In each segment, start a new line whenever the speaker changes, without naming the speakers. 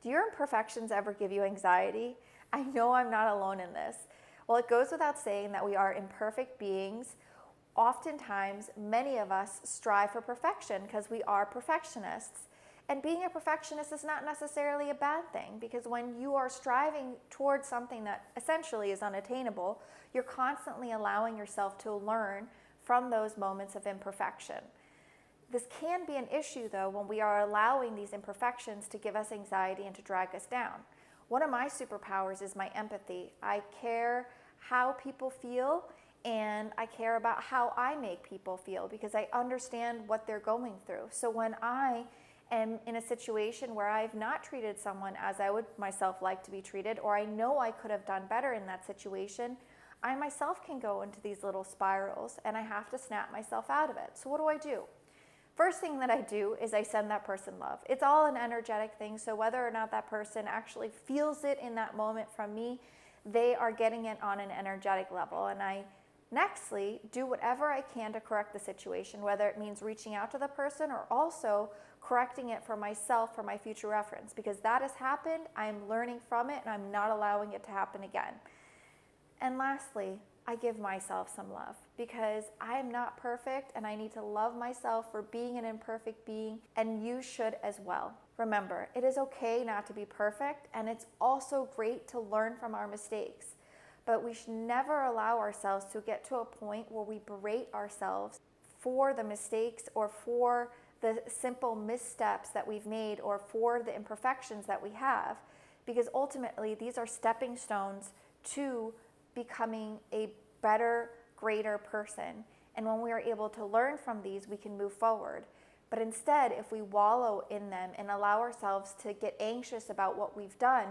Do your imperfections ever give you anxiety? I know I'm not alone in this. Well, it goes without saying that we are imperfect beings. Oftentimes, many of us strive for perfection because we are perfectionists. And being a perfectionist is not necessarily a bad thing, because when you are striving towards something that essentially is unattainable, you're constantly allowing yourself to learn from those moments of imperfection. This can be an issue, though, when we are allowing these imperfections to give us anxiety and to drag us down. One of my superpowers is my empathy. I care how people feel, and I care about how I make people feel because I understand what they're going through. So when I am in a situation where I've not treated someone as I would myself like to be treated, or I know I could have done better in that situation, I myself can go into these little spirals and I have to snap myself out of it. So what do? First thing that I do is I send that person love. It's all an energetic thing, so whether or not that person actually feels it in that moment from me, they are getting it on an energetic level. And I nextly do whatever I can to correct the situation, whether it means reaching out to the person or also correcting it for myself for my future reference, because that has happened, I'm learning from it, and I'm not allowing it to happen again. And lastly, I give myself some love because I am not perfect and I need to love myself for being an imperfect being, and you should as well. Remember, it is okay not to be perfect, and it's also great to learn from our mistakes. But we should never allow ourselves to get to a point where we berate ourselves for the mistakes or for the simple missteps that we've made or for the imperfections that we have, because ultimately these are stepping stones to becoming a better, greater person. And when we are able to learn from these, we can move forward. But instead, if we wallow in them and allow ourselves to get anxious about what we've done,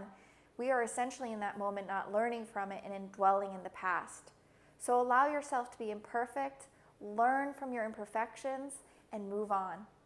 we are essentially in that moment not learning from it and dwelling in the past. So allow yourself to be imperfect, learn from your imperfections, and move on.